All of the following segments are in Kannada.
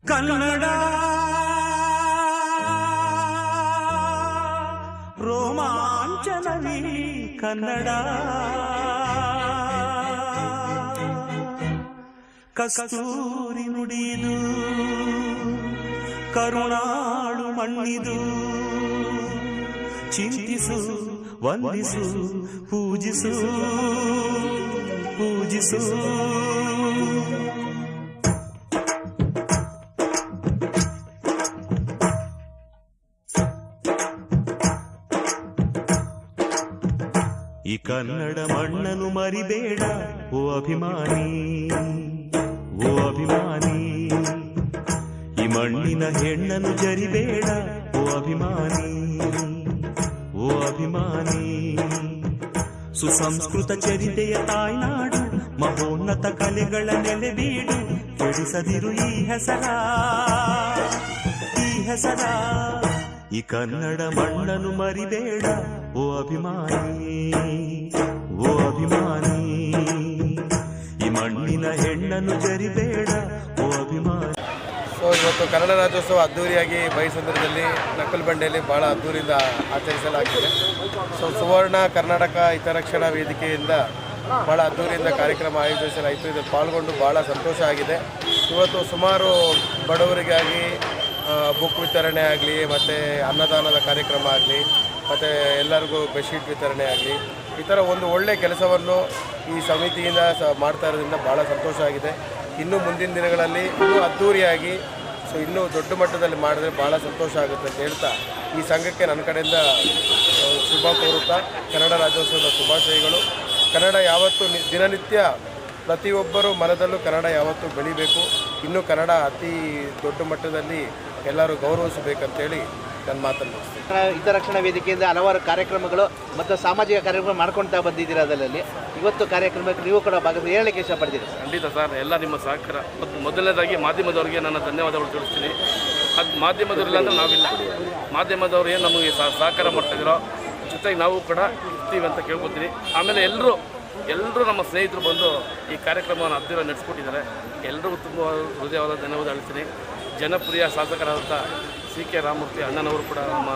ಕನ್ನಡ ರೋಮಾಂಚನವಿ ಕನ್ನಡ ಕಸ್ತೂರಿ ನುಡಿದು ಕರುಣಾಳು ಮಣ್ಣಿದು ಚಿಂತಿಸು ವಂದಿಸು ಪೂಜಿಸು ಪೂಜಿಸು ಈ ಕನ್ನಡ ಮಣ್ಣನ್ನು ಮರಿಬೇಡ ಓ ಅಭಿಮಾನಿ, ಓ ಅಭಿಮಾನಿ. ಈ ಮಣ್ಣಿನ ಹೆಣ್ಣನ್ನು ಜರಿಬೇಡ ಓ ಅಭಿಮಾನಿ, ಓ ಅಭಿಮಾನಿ. ಸುಸಂಸ್ಕೃತ ಚರಿತೆಯ ತಾಯ್ನಾಡು, ಮಹೋನ್ನತ ಕಲೆಗಳ ನೆಲೆಬೀಡು. ಕೆಡಿಸದಿರು ಈ ಹೆಸರ, ಈ ಹೆಸರ. ಈ ಕನ್ನಡ ಮಣ್ಣನ್ನು ಮರಿಬೇಡ ಓ ಅಭಿಮಾನಿ, ಓ ಅಭಿಮಾನಿ. ಈ ಮಣ್ಣಿನ ಹೆಣ್ಣನ್ನು ಜರಿಬೇಡ ಓ ಅಭಿಮಾನಿ. ಸೊ ಇವತ್ತು ಕನ್ನಡ ರಾಜ್ಯೋತ್ಸವ ಅದ್ದೂರಿಯಾಗಿ ಬೈಸಂದ್ರದಲ್ಲಿ ನಕಲ್ ಬಂಡೆಯಲ್ಲಿ ಭಾಳ ಅದ್ದೂರಿಯಿಂದ ಆಚರಿಸಲಾಗಿದೆ. ಸೊ ಸುವರ್ಣ ಕರ್ನಾಟಕ ಹಿತರಕ್ಷಣಾ ವೇದಿಕೆಯಿಂದ ಭಾಳ ಅದ್ದೂರಿಯಿಂದ ಕಾರ್ಯಕ್ರಮ ಆಯೋಜಿಸಲಾಯಿತು. ಇದರಲ್ಲಿ ಪಾಲ್ಗೊಂಡು ಭಾಳ ಸಂತೋಷ ಆಗಿದೆ. ಇವತ್ತು ಸುಮಾರು ಬಡವರಿಗಾಗಿ ಬುಕ್ ವಿತರಣೆ ಆಗಲಿ, ಮತ್ತು ಅನ್ನದಾನದ ಕಾರ್ಯಕ್ರಮ ಆಗಲಿ, ಮತ್ತು ಎಲ್ಲರಿಗೂ ಬೆಡ್ಶೀಟ್ ವಿತರಣೆ ಆಗಲಿ, ಈ ಥರ ಒಂದು ಒಳ್ಳೆಯ ಕೆಲಸವನ್ನು ಈ ಸಮಿತಿಯಿಂದ ಮಾಡ್ತಾ ಇರೋದ್ರಿಂದ ಭಾಳ ಸಂತೋಷ ಆಗಿದೆ. ಇನ್ನೂ ಮುಂದಿನ ದಿನಗಳಲ್ಲಿ ಇನ್ನೂ ಅದ್ದೂರಿಯಾಗಿ ಇನ್ನೂ ದೊಡ್ಡ ಮಟ್ಟದಲ್ಲಿ ಮಾಡಿದ್ರೆ ಭಾಳ ಸಂತೋಷ ಆಗುತ್ತೆ ಅಂತ ಹೇಳ್ತಾ ಈ ಸಂಘಕ್ಕೆ ನನ್ನ ಕಡೆಯಿಂದ ಶುಭ ಕೋರುತ್ತಾ ಕನ್ನಡ ರಾಜ್ಯೋತ್ಸವದ ಶುಭಾಶಯಗಳು. ಕನ್ನಡ ಯಾವತ್ತೂ ದಿನನಿತ್ಯ ಪ್ರತಿಯೊಬ್ಬರು ಮನದಲ್ಲೂ ಕನ್ನಡ ಯಾವತ್ತೂ ಬೆಳಿಬೇಕು. ಇನ್ನೂ ಕನ್ನಡ ಅತಿ ದೊಡ್ಡ ಮಟ್ಟದಲ್ಲಿ ಎಲ್ಲರೂ ಗೌರವಿಸಬೇಕಂತೇಳಿ ನನ್ನ ಮಾತನ್ನು ಹಿತರಕ್ಷಣಾ ವೇದಿಕೆಯಿಂದ ಹಲವಾರು ಕಾರ್ಯಕ್ರಮಗಳು ಮತ್ತು ಸಾಮಾಜಿಕ ಕಾರ್ಯಕ್ರಮ ಮಾಡ್ಕೊಳ್ತಾ ಬಂದಿದ್ದೀರಾ. ಅದರಲ್ಲಿ ಇವತ್ತು ಕಾರ್ಯಕ್ರಮಕ್ಕೆ ನೀವು ಕೂಡ ಭಾಗವಹಿಸಿ ಹೇಳಲಿಕ್ಕೆ ಇಷ್ಟಪಡ್ತೀರಿ? ಖಂಡಿತ ಸರ್, ಎಲ್ಲ ನಿಮ್ಮ ಸಹಕಾರ. ಮೊದಲನೇದಾಗಿ ಮಾಧ್ಯಮದವರಿಗೆ ನನ್ನ ಧನ್ಯವಾದಗಳು ತಿಳಿಸ್ತೀನಿ. ಅದು ಮಾಧ್ಯಮದವರಿಲ್ಲ ಅಂದರೆ ನಾವಿಲ್ಲ. ಮಾಧ್ಯಮದವರು ಏನು ನಮಗೆ ಸಹಕಾರ ಮಾಡ್ತಾಯಿದ್ದೀರೋ ಜೊತೆಗೆ ನಾವು ಕೂಡ ಇರ್ತೀವಿ ಅಂತ ಕೇಳ್ಕೊತೀನಿ. ಆಮೇಲೆ ಎಲ್ಲರೂ ನಮ್ಮ ಸ್ನೇಹಿತರು ಬಂದು ಈ ಕಾರ್ಯಕ್ರಮವನ್ನು ಅದ್ದೂರಿ ನಡೆಸ್ಕೊಟ್ಟಿದ್ದಾರೆ. ಎಲ್ಲರಿಗೂ ತುಂಬ ಹೃದಯವಾದ ಧನ್ಯವಾದ ಹೇಳ್ತೀನಿ. ಜನಪ್ರಿಯ ಶಾಸಕರಾದಂಥ CK ರಾಮಮೂರ್ತಿ ಅಣ್ಣನವರು ಕೂಡ ನಮ್ಮ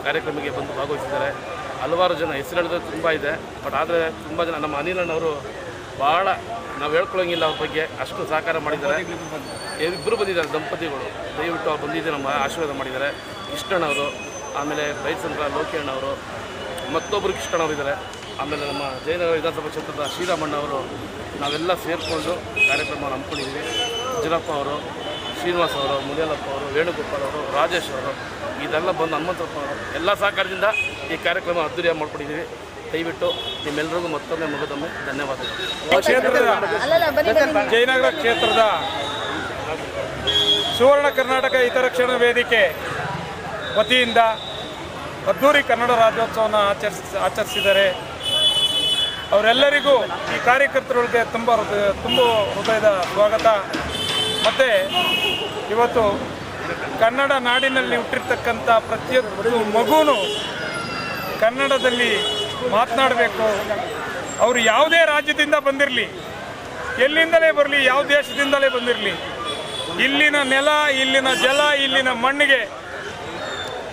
ಕಾರ್ಯಕ್ರಮಕ್ಕೆ ಬಂದು ಭಾಗವಹಿಸಿದ್ದಾರೆ. ಹಲವಾರು ಜನ ಹೆಸರು ತುಂಬ ಇದೆ, ಬಟ್ ಆದರೆ ತುಂಬ ಜನ ನಮ್ಮ ಅನಿಲಣ್ಣವರು ಭಾಳ ನಾವು ಹೇಳ್ಕೊಳ್ಳೋಂಗಿಲ್ಲ ಅವ್ರ ಬಗ್ಗೆ, ಅಷ್ಟು ಸಹಕಾರ ಮಾಡಿದ್ದಾರೆ. ಇಬ್ಬರು ಬಂದಿದ್ದಾರೆ ದಂಪತಿಗಳು, ದಯವಿಟ್ಟು ಅವ್ರು ಬಂದಿದ್ದು ನಮ್ಮ ಆಶೀರ್ವಾದ ಮಾಡಿದ್ದಾರೆ. ಕೃಷ್ಣಣ್ಣವರು, ಆಮೇಲೆ ಬೈಸಂದ್ರ ಲೋಕಿಯಣ್ಣವರು, ಮತ್ತೊಬ್ಬರು ಕೃಷ್ಣಣ್ಣವರು ಇದ್ದಾರೆ. ಆಮೇಲೆ ನಮ್ಮ ಜಯನಗರ ವಿಧಾನಸಭಾ ಕ್ಷೇತ್ರದ ಶ್ರೀರಾಮಣ್ಣವರು, ನಾವೆಲ್ಲ ಸೇರಿಕೊಂಡು ಕಾರ್ಯಕ್ರಮವನ್ನು ಹಮ್ಮಿಕೊಂಡಿದ್ದೀವಿ. ಜರಪ್ಪ ಅವರು, ಶ್ರೀನಿವಾಸ್ ಅವರು, ಮುನಿಯಲ್ಲಪ್ಪ ಅವರು, ವೇಣುಗೋಪಾಲ್ ಅವರು, ರಾಜೇಶ್ ಅವರು, ಇದೆಲ್ಲ ಬಂದು ಹನುಮಂತಪ್ಪ ಅವರು ಎಲ್ಲ ಸಹಕಾರದಿಂದ ಈ ಕಾರ್ಯಕ್ರಮ ಅದ್ದೂರಿಯಾಗಿ ಮಾಡ್ಕೊಂಡಿದ್ದೀವಿ. ದಯವಿಟ್ಟು ನಿಮ್ಮೆಲ್ಲರಿಗೂ ಮತ್ತೊಮ್ಮೆ ಮುಗಿದೊಮ್ಮೆ ಧನ್ಯವಾದಗಳು. ಜಯನಗರ ಕ್ಷೇತ್ರದ ಸುವರ್ಣ ಕರ್ನಾಟಕ ಹಿತರಕ್ಷಣಾ ವೇದಿಕೆ ವತಿಯಿಂದ ಅದ್ದೂರಿ ಕನ್ನಡ ರಾಜ್ಯೋತ್ಸವವನ್ನು ಆಚರಿಸಿದ್ದಾರೆ. ಅವರೆಲ್ಲರಿಗೂ ಈ ಕಾರ್ಯಕರ್ತರಿಗೆ ತುಂಬ ಹೃದಯದ ಸ್ವಾಗತ. ಮತ್ತು ಇವತ್ತು ಕನ್ನಡ ನಾಡಿನಲ್ಲಿ ಹುಟ್ಟಿರ್ತಕ್ಕಂಥ ಪ್ರತಿಯೊಂದು ಮಗುವೂ ಕನ್ನಡದಲ್ಲಿ ಮಾತನಾಡಬೇಕು. ಅವರು ಯಾವುದೇ ರಾಜ್ಯದಿಂದ ಬಂದಿರಲಿ, ಎಲ್ಲಿಂದಲೇ ಬರಲಿ, ಯಾವ ದೇಶದಿಂದಲೇ ಬಂದಿರಲಿ, ಇಲ್ಲಿನ ನೆಲ, ಇಲ್ಲಿನ ಜಲ, ಇಲ್ಲಿನ ಮಣ್ಣಿಗೆ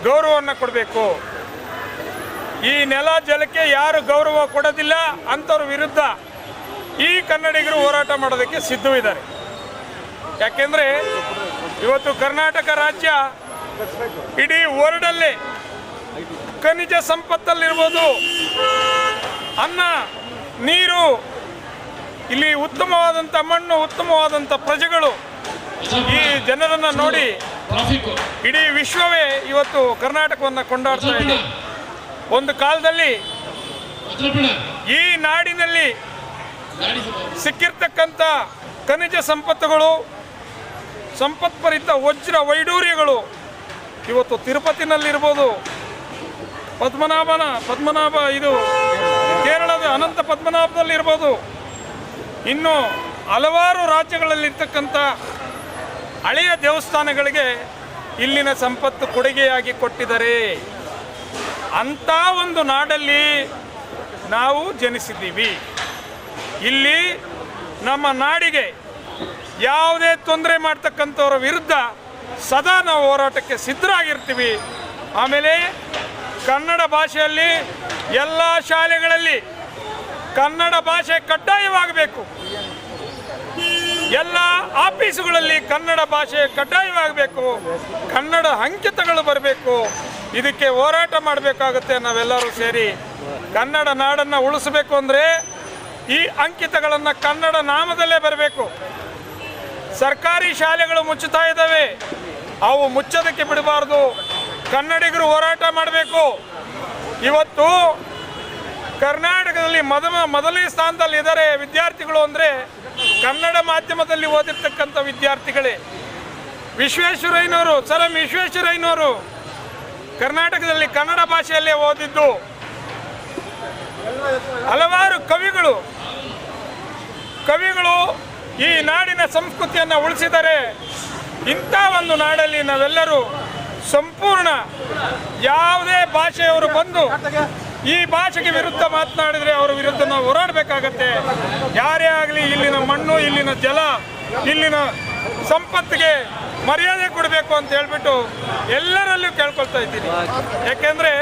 ಗೌರವವನ್ನು ಕೊಡಬೇಕು. ಈ ನೆಲ ಜಲಕ್ಕೆ ಯಾರು ಗೌರವ ಕೊಡೋದಿಲ್ಲ ಅಂಥವ್ರ ವಿರುದ್ಧ ಈ ಕನ್ನಡಿಗರು ಹೋರಾಟ ಮಾಡೋದಕ್ಕೆ ಸಿದ್ಧವಿದ್ದಾರೆ. ಯಾಕೆಂದರೆ ಇವತ್ತು ಕರ್ನಾಟಕ ರಾಜ್ಯ ಇಡೀ ವರ್ಲ್ಡಲ್ಲೇ ಖನಿಜ ಸಂಪತ್ತಲ್ಲಿರ್ಬೋದು, ಅನ್ನ, ನೀರು, ಇಲ್ಲಿ ಉತ್ತಮವಾದಂಥ ಮಣ್ಣು, ಉತ್ತಮವಾದಂಥ ಪ್ರಜೆಗಳು, ಈ ಜನರನ್ನು ನೋಡಿ ಇಡೀ ವಿಶ್ವವೇ ಇವತ್ತು ಕರ್ನಾಟಕವನ್ನು ಕೊಂಡಾಡ್ತಾ ಇದೆ. ಒಂದು ಕಾಲದಲ್ಲಿ ಈ ನಾಡಿನಲ್ಲಿ ಸಿಕ್ಕಿರ್ತಕ್ಕಂಥ ಖನಿಜ ಸಂಪತ್ತುಗಳು, ಸಂಪತ್ಭರಿತ ವಜ್ರ ವೈಡೂರ್ಯಗಳು ಇವತ್ತು ತಿರುಪತಿನಲ್ಲಿರ್ಬೋದು, ಪದ್ಮನಾಭ ಇದು ಕೇರಳದ ಅನಂತ ಪದ್ಮನಾಭದಲ್ಲಿರ್ಬೋದು, ಇನ್ನು ಹಲವಾರು ರಾಜ್ಯಗಳಲ್ಲಿರ್ತಕ್ಕಂಥ ಹಳೆಯ ದೇವಸ್ಥಾನಗಳಿಗೆ ಇಲ್ಲಿನ ಸಂಪತ್ತು ಕೊಡುಗೆಯಾಗಿ ಕೊಟ್ಟಿದ್ದಾರೆ. ಅಂಥ ಒಂದು ನಾಡಲ್ಲಿ ನಾವು ಜನಿಸಿದ್ದೀವಿ. ಇಲ್ಲಿ ನಮ್ಮ ನಾಡಿಗೆ ಯಾವುದೇ ತೊಂದರೆ ಮಾಡ್ತಕ್ಕಂಥವ್ರ ವಿರುದ್ಧ ಸದಾ ನಾವು ಹೋರಾಟಕ್ಕೆ ಸಿದ್ಧರಾಗಿರ್ತೀವಿ. ಆಮೇಲೆ ಕನ್ನಡ ಭಾಷೆಯಲ್ಲಿ ಎಲ್ಲ ಶಾಲೆಗಳಲ್ಲಿ ಕನ್ನಡ ಭಾಷೆ ಕಡ್ಡಾಯವಾಗಬೇಕು. ಎಲ್ಲ ಆಫೀಸುಗಳಲ್ಲಿ ಕನ್ನಡ ಭಾಷೆ ಕಡ್ಡಾಯವಾಗಬೇಕು. ಕನ್ನಡ ಅಂಕಿತಗಳು ಬರಬೇಕು. ಇದಕ್ಕೆ ಹೋರಾಟ ಮಾಡಬೇಕಾಗುತ್ತೆ ನಾವೆಲ್ಲರೂ ಸೇರಿ. ಕನ್ನಡ ನಾಡನ್ನು ಉಳಿಸಬೇಕು ಅಂದರೆ ಈ ಅಂಕಿತಗಳನ್ನು ಕನ್ನಡ ನಾಮದಲ್ಲೇ ಬರಬೇಕು. ಸರ್ಕಾರಿ ಶಾಲೆಗಳು ಮುಚ್ಚುತ್ತಾ ಇದ್ದಾವೆ, ಅವು ಮುಚ್ಚೋದಕ್ಕೆ ಬಿಡಬಾರ್ದು. ಕನ್ನಡಿಗರು ಹೋರಾಟ ಮಾಡಬೇಕು. ಇವತ್ತು ಕರ್ನಾಟಕದಲ್ಲಿ ಮೊದಲನೇ ಸ್ಥಾನದಲ್ಲಿ ಇದ್ದಾರೆ ವಿದ್ಯಾರ್ಥಿಗಳು ಅಂದರೆ ಕನ್ನಡ ಮಾಧ್ಯಮದಲ್ಲಿ ಓದಿರ್ತಕ್ಕಂಥ ವಿದ್ಯಾರ್ಥಿಗಳೇ. ವಿಶ್ವೇಶ್ವರಯ್ಯನವರು, ಸರ್ ಎಂ ವಿಶ್ವೇಶ್ವರಯ್ಯನವರು ಕರ್ನಾಟಕದಲ್ಲಿ ಕನ್ನಡ ಭಾಷೆಯಲ್ಲೇ ಓದಿದ್ದು. ಹಲವಾರು ಕವಿಗಳು ಈ ನಾಡಿನ ಸಂಸ್ಕೃತಿಯನ್ನು ಉಳಿಸಿದರೆ. ಇಂಥ ಒಂದು ನಾಡಲ್ಲಿ ನಾವೆಲ್ಲರೂ ಸಂಪೂರ್ಣ ಯಾವುದೇ ಭಾಷೆಯವರು ಬಂದು ಈ ಭಾಷೆಗೆ ವಿರುದ್ಧ ಮಾತನಾಡಿದರೆ ಅವರ ವಿರುದ್ಧ ನಾವು ಹೋರಾಡಬೇಕಾಗತ್ತೆ. ಯಾರೇ ಆಗಲಿ ಇಲ್ಲಿನ ಮಣ್ಣು, ಇಲ್ಲಿನ ಜಲ, ಇಲ್ಲಿನ ಸಂಪತ್ತಿಗೆ ಮರ್ಯಾದೆ ಕೊಡಬೇಕು ಅಂತ ಹೇಳ್ಬಿಟ್ಟು ಎಲ್ಲರಲ್ಲೂ ಕೇಳ್ಕೊಳ್ತಾ ಇದ್ದೀನಿ. ಯಾಕೆಂದರೆ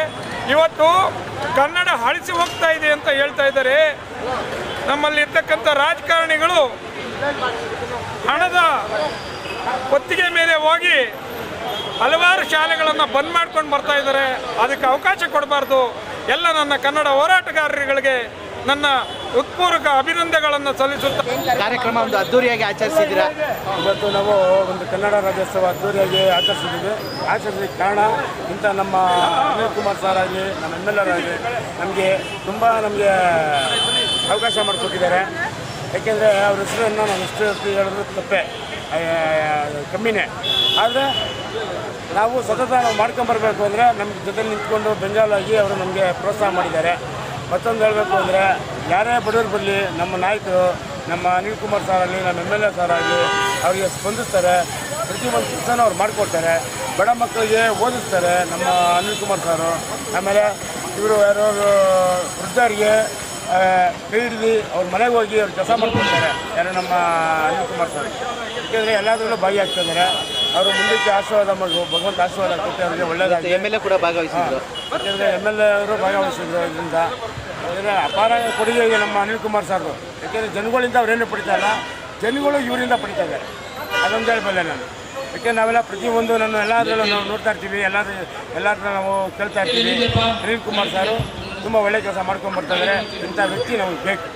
ಇವತ್ತು ಕನ್ನಡ ಅಳಿಸಿ ಹೋಗ್ತಾ ಇದೆ ಅಂತ ಹೇಳ್ತಾ ಇದ್ದಾರೆ. ನಮ್ಮಲ್ಲಿ ಇರ್ತಕ್ಕಂಥ ರಾಜಕಾರಣಿಗಳು ಹಣದ ಒತ್ತಿಗೆ ಮೇಲೆ ಹೋಗಿ ಹಲವಾರು ಶಾಲೆಗಳನ್ನು ಬಂದ್ ಮಾಡ್ಕೊಂಡು ಬರ್ತಾ ಇದ್ದಾರೆ. ಅದಕ್ಕೆ ಅವಕಾಶ ಕೊಡಬಾರ್ದು. ಎಲ್ಲ ನನ್ನ ಕನ್ನಡ ಹೋರಾಟಗಾರರುಗಳಿಗೆ ನನ್ನ ಹೃತ್ಪೂರ್ವಕ ಅಭಿನಂದನೆಗಳನ್ನು ಸಲ್ಲಿಸುತ್ತಾ ಕಾರ್ಯಕ್ರಮ ಒಂದು ಅದ್ದೂರಿಯಾಗಿ ಆಚರಿಸಿದ್ದೀರಾ. ಇವತ್ತು ನಾವು ಒಂದು ಕನ್ನಡ ರಾಜ್ಯೋತ್ಸವ ಅದ್ದೂರಿಯಾಗಿ ಆಚರಿಸಲಿಕ್ಕೆ ಕಾರಣ ಇಂಥ ನಮ್ಮ ಅನಿಲ್ ಕುಮಾರ್ ಸರ್ ಆಗಲಿ, ನಮ್ಮ MLA ಆಗಲಿ ನಮಗೆ ತುಂಬ ಅವಕಾಶ ಮಾಡಿಕೊಟ್ಟಿದ್ದಾರೆ. ಯಾಕೆಂದರೆ ಅವ್ರ ಹೆಸರನ್ನು ನಾವು ಎಷ್ಟು ಹೇಳಿದ್ರು ತಪ್ಪೇ, ಕಮ್ಮಿನೇ. ಆದರೆ ನಾವು ಸತತ ನಾವು ಮಾಡ್ಕೊಂಬರ್ಬೇಕು ಅಂದರೆ ನಮ್ಮ ಜೊತೆ ನಿಂತ್ಕೊಂಡು ಬೆಂಗಾಲಾಗಿ ಅವರು ನಮಗೆ ಪ್ರೋತ್ಸಾಹ ಮಾಡಿದ್ದಾರೆ. ಮತ್ತೊಂದು ಹೇಳಬೇಕು ಅಂದರೆ ಯಾರೇ ಬಡವರು ಬರಲಿ, ನಮ್ಮ ನಾಯಕರು, ನಮ್ಮ ಅನಿಲ್ ಕುಮಾರ್ ಸರ್ ಆಗಲಿ, ನಮ್ಮ MLA ಸರ್ ಆಗಲಿ ಅವರಿಗೆ ಸ್ಪಂದಿಸ್ತಾರೆ. ಪ್ರತಿಯೊಂದು ಕೆಲಸನ ಅವ್ರು ಮಾಡಿಕೊಡ್ತಾರೆ. ಬಡ ಮಕ್ಕಳಿಗೆ ಓದಿಸ್ತಾರೆ ನಮ್ಮ ಅನಿಲ್ ಕುಮಾರ್ ಸಾರು. ಆಮೇಲೆ ಇವರು ಯಾರೋ ವೃದ್ಧರಿಗೆ ಕೈ ಹಿಡಿದು ಅವ್ರ ಮನೆಗೆ ಹೋಗಿ ಅವ್ರು ಕೆಲಸ ಮಾಡ್ಕೊಡ್ತಾರೆ. ಯಾರು ನಮ್ಮ ಅನಿಲ್ ಕುಮಾರ್ ಸರ್. ಯಾಕೆಂದರೆ ಎಲ್ಲದರಲ್ಲೂ ಭಾಗಿಯಾಗ್ತಿದ್ದಾರೆ. ಅವರು ಮುಂದಕ್ಕೆ ಆಶೀರ್ವಾದ ಮಾಡಿ ಭಗವಂತ ಆಶೀರ್ವಾದ ಕೊಟ್ಟು ಅವರಿಗೆ ಒಳ್ಳೆಯದಾಗಿ. MLA ಕೂಡ ಭಾಗವಹಿಸಿದ್ರು. ಯಾಕೆಂದರೆ MLA ಅವರು ಭಾಗವಹಿಸಿದ್ರು. ಇದರಿಂದ ಅಪಾರ ಕೊಡುಗೆ ಇದೆ ನಮ್ಮ ಅನಿಲ್ ಕುಮಾರ್ ಸರ್ದು. ಯಾಕೆಂದರೆ ಜನಗಳಿಂದ ಅವರೇನು ಪಡಿತಾಯಿಲ್ಲ, ಜನಗಳು ಇವರಿಂದ ಪಡಿತಾ ಇದ್ದಾರೆ. ಅದೊಂದು ಹೇಳಬಲ್ಲೆ ನಾನು. ಯಾಕೆಂದರೆ ನಾವೆಲ್ಲ ಪ್ರತಿಯೊಂದು ಎಲ್ಲದರಲ್ಲೂ ನಾವು ನೋಡ್ತಾ ಇರ್ತೀವಿ, ಎಲ್ಲರ ನಾವು ಕೇಳ್ತಾ ಇರ್ತೀವಿ. ಅನಿಲ್ ಕುಮಾರ್ ಸಾರು ತುಂಬ ಒಳ್ಳೆ ಕೆಲಸ ಮಾಡ್ಕೊಂಡು ಬರ್ತಾಯಿದ್ದಾರೆ. ಇಂಥ ವ್ಯಕ್ತಿ ನಮಗೆ ಬೇಕು.